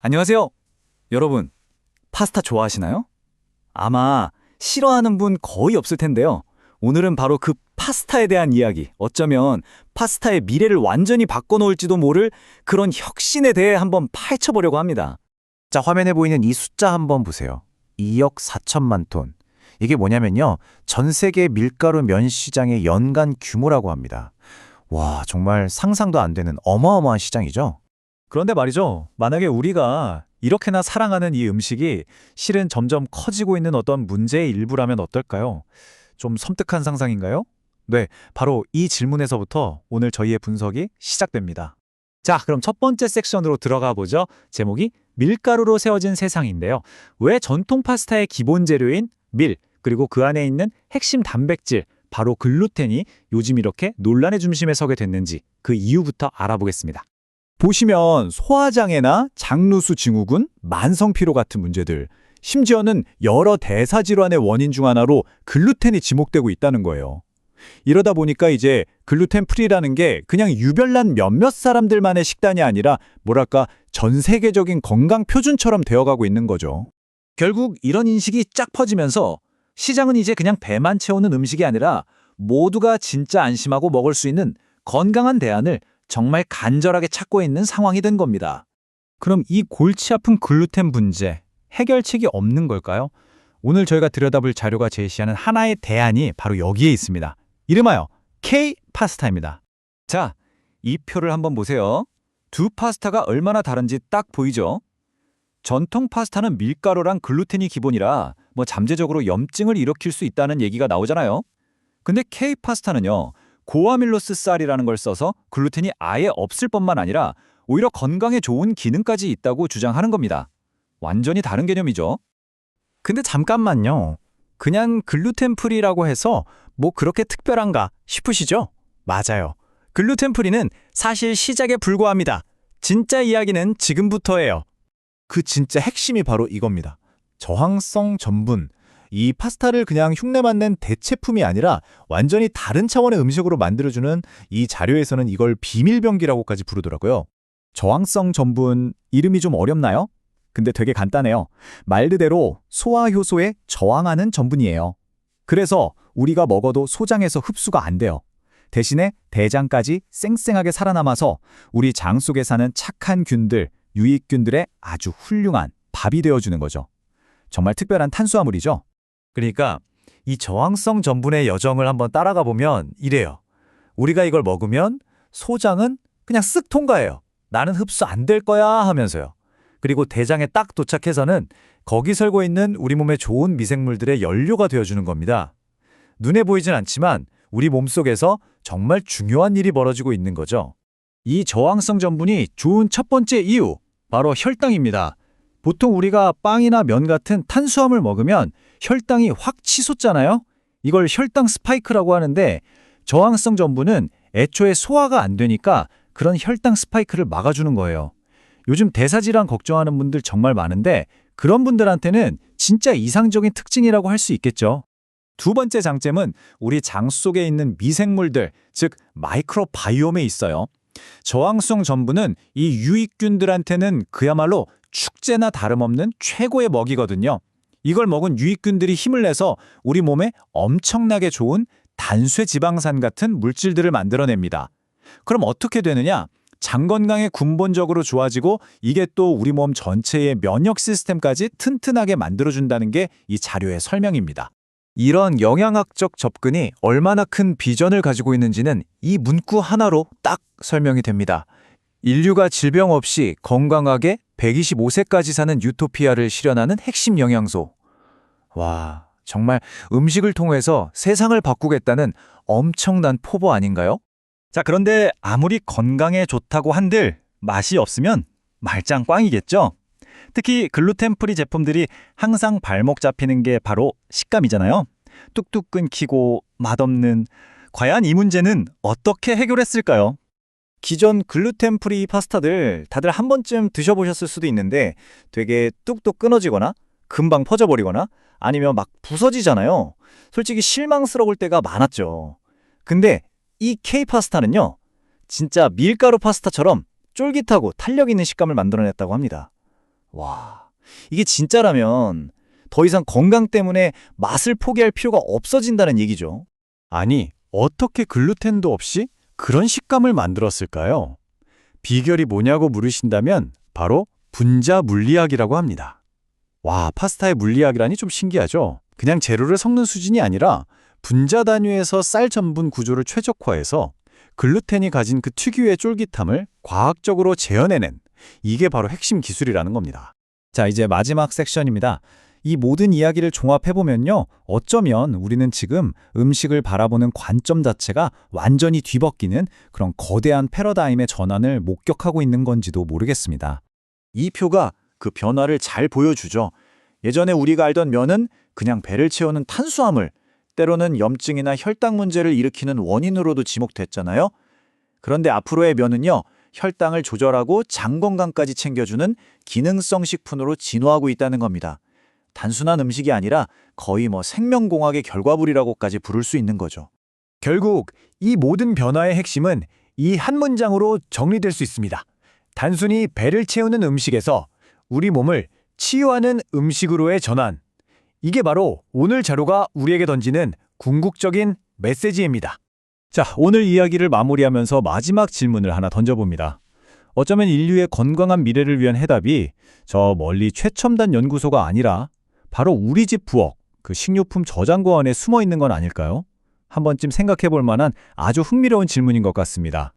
안녕하세요. 여러분, 파스타 좋아하시나요? 아마 싫어하는 분 거의 없을 텐데요. 오늘은 바로 그 파스타에 대한 이야기, 어쩌면 파스타의 미래를 완전히 바꿔놓을지도 모를 그런 혁신에 대해 한번 파헤쳐보려고 합니다. 자, 화면에 보이는 이 숫자 한번 보세요. 2억 4천만 톤. 이게 뭐냐면요. 전 세계 밀가루 면 시장의 연간 규모라고 합니다. 와, 정말 상상도 안 되는 어마어마한 시장이죠. 그런데 말이죠. 만약에 우리가 이렇게나 사랑하는 이 음식이 실은 점점 커지고 있는 어떤 문제의 일부라면 어떨까요? 좀 섬뜩한 상상인가요? 네, 바로 이 질문에서부터 오늘 저희의 분석이 시작됩니다. 자, 그럼 첫 번째 섹션으로 들어가 보죠. 제목이 밀가루로 세워진 세상인데요. 왜 전통 파스타의 기본 재료인 밀, 그리고 그 안에 있는 핵심 단백질, 바로 글루텐이 요즘 이렇게 논란의 중심에 서게 됐는지 그 이유부터 알아보겠습니다. 보시면 소화장애나 장루수 증후군, 만성피로 같은 문제들, 심지어는 여러 대사질환의 원인 중 하나로 글루텐이 지목되고 있다는 거예요. 이러다 보니까 이제 글루텐 프리라는 게 그냥 유별난 몇몇 사람들만의 식단이 아니라 뭐랄까 전 세계적인 건강 표준처럼 되어가고 있는 거죠. 결국 이런 인식이 쫙 퍼지면서 시장은 이제 그냥 배만 채우는 음식이 아니라 모두가 진짜 안심하고 먹을 수 있는 건강한 대안을 정말 간절하게 찾고 있는 상황이 된 겁니다. 그럼 이 골치 아픈 글루텐 문제, 해결책이 없는 걸까요? 오늘 저희가 들여다볼 자료가 제시하는 하나의 대안이 바로 여기에 있습니다. 이름하여 K-파스타입니다. 자, 이 표를 한번 보세요. 두 파스타가 얼마나 다른지 딱 보이죠? 전통 파스타는 밀가루랑 글루텐이 기본이라 잠재적으로 염증을 일으킬 수 있다는 얘기가 나오잖아요. 근데 K-파스타는요. 고아밀로스 쌀이라는 걸 써서 글루텐이 아예 없을 뿐만 아니라 오히려 건강에 좋은 기능까지 있다고 주장하는 겁니다. 완전히 다른 개념이죠. 근데 잠깐만요. 그냥 글루텐 프리라고 해서 뭐 그렇게 특별한가 싶으시죠? 맞아요. 글루텐 프리는 사실 시작에 불과합니다. 진짜 이야기는 지금부터예요. 그 진짜 핵심이 바로 이겁니다. 저항성 전분. 이 파스타를 그냥 흉내만 낸 대체품이 아니라 완전히 다른 차원의 음식으로 만들어주는 이 자료에서는 이걸 비밀병기라고까지 부르더라고요. 저항성 전분, 이름이 좀 어렵나요? 근데 되게 간단해요. 말 그대로 소화 효소에 저항하는 전분이에요. 그래서 우리가 먹어도 소장에서 흡수가 안 돼요. 대신에 대장까지 쌩쌩하게 살아남아서 우리 장 속에 사는 착한 균들, 유익균들의 아주 훌륭한 밥이 되어주는 거죠. 정말 특별한 탄수화물이죠. 그러니까 이 저항성 전분의 여정을 한번 따라가 보면 이래요. 우리가 이걸 먹으면 소장은 그냥 쓱 통과해요. 나는 흡수 안 될 거야 하면서요. 그리고 대장에 딱 도착해서는 거기 살고 있는 우리 몸에 좋은 미생물들의 연료가 되어주는 겁니다. 눈에 보이진 않지만 우리 몸속에서 정말 중요한 일이 벌어지고 있는 거죠. 이 저항성 전분이 좋은 첫 번째 이유, 바로 혈당입니다. 보통 우리가 빵이나 면 같은 탄수화물 먹으면 혈당이 확 치솟잖아요? 이걸 혈당 스파이크라고 하는데 저항성 전분은 애초에 소화가 안 되니까 그런 혈당 스파이크를 막아주는 거예요. 요즘 대사질환 걱정하는 분들 정말 많은데 그런 분들한테는 진짜 이상적인 특징이라고 할 수 있겠죠. 두 번째 장점은 우리 장 속에 있는 미생물들, 즉 마이크로바이옴에 있어요. 저항성 전분은 이 유익균들한테는 그야말로 축제나 다름없는 최고의 먹이거든요. 이걸 먹은 유익균들이 힘을 내서 우리 몸에 엄청나게 좋은 단쇄 지방산 같은 물질들을 만들어냅니다. 그럼 어떻게 되느냐? 장 건강에 근본적으로 좋아지고 이게 또 우리 몸 전체의 면역 시스템까지 튼튼하게 만들어준다는 게 이 자료의 설명입니다. 이런 영양학적 접근이 얼마나 큰 비전을 가지고 있는지는 이 문구 하나로 딱 설명이 됩니다. 인류가 질병 없이 건강하게 125세까지 사는 유토피아를 실현하는 핵심 영양소. 와, 정말 음식을 통해서 세상을 바꾸겠다는 엄청난 포부 아닌가요? 자, 그런데 아무리 건강에 좋다고 한들 맛이 없으면 말짱 꽝이겠죠? 특히 글루텐 프리 제품들이 항상 발목 잡히는 게 바로 식감이잖아요. 뚝뚝 끊기고 맛없는. 과연 이 문제는 어떻게 해결했을까요? 기존 글루텐 프리 파스타들 다들 한 번쯤 드셔보셨을 수도 있는데 되게 뚝뚝 끊어지거나 금방 퍼져버리거나 아니면 막 부서지잖아요. 솔직히 실망스러울 때가 많았죠. 근데 이 K-파스타는요. 진짜 밀가루 파스타처럼 쫄깃하고 탄력 있는 식감을 만들어냈다고 합니다. 와, 이게 진짜라면 더 이상 건강 때문에 맛을 포기할 필요가 없어진다는 얘기죠. 아니, 어떻게 글루텐도 없이 그런 식감을 만들었을까요? 비결이 뭐냐고 물으신다면 바로 분자 물리학이라고 합니다. 와, 파스타의 물리학이라니 좀 신기하죠? 그냥 재료를 섞는 수준이 아니라 분자 단위에서 쌀 전분 구조를 최적화해서 글루텐이 가진 그 특유의 쫄깃함을 과학적으로 재현해낸 이게 바로 핵심 기술이라는 겁니다. 자, 이제 마지막 섹션입니다. 이 모든 이야기를 종합해보면요. 어쩌면 우리는 지금 음식을 바라보는 관점 자체가 완전히 뒤바뀌는 그런 거대한 패러다임의 전환을 목격하고 있는 건지도 모르겠습니다. 이 표가 그 변화를 잘 보여주죠. 예전에 우리가 알던 면은 그냥 배를 채우는 탄수화물, 때로는 염증이나 혈당 문제를 일으키는 원인으로도 지목됐잖아요. 그런데 앞으로의 면은요, 혈당을 조절하고 장 건강까지 챙겨주는 기능성 식품으로 진화하고 있다는 겁니다. 단순한 음식이 아니라 거의 생명공학의 결과물이라고까지 부를 수 있는 거죠. 결국 이 모든 변화의 핵심은 이 한 문장으로 정리될 수 있습니다. 단순히 배를 채우는 음식에서 우리 몸을 치유하는 음식으로의 전환. 이게 바로 오늘 자료가 우리에게 던지는 궁극적인 메시지입니다. 자, 오늘 이야기를 마무리하면서 마지막 질문을 하나 던져봅니다. 어쩌면 인류의 건강한 미래를 위한 해답이 저 멀리 최첨단 연구소가 아니라 바로 우리 집 부엌, 그 식료품 저장고 안에 숨어 있는 건 아닐까요? 한 번쯤 생각해 볼 만한 아주 흥미로운 질문인 것 같습니다.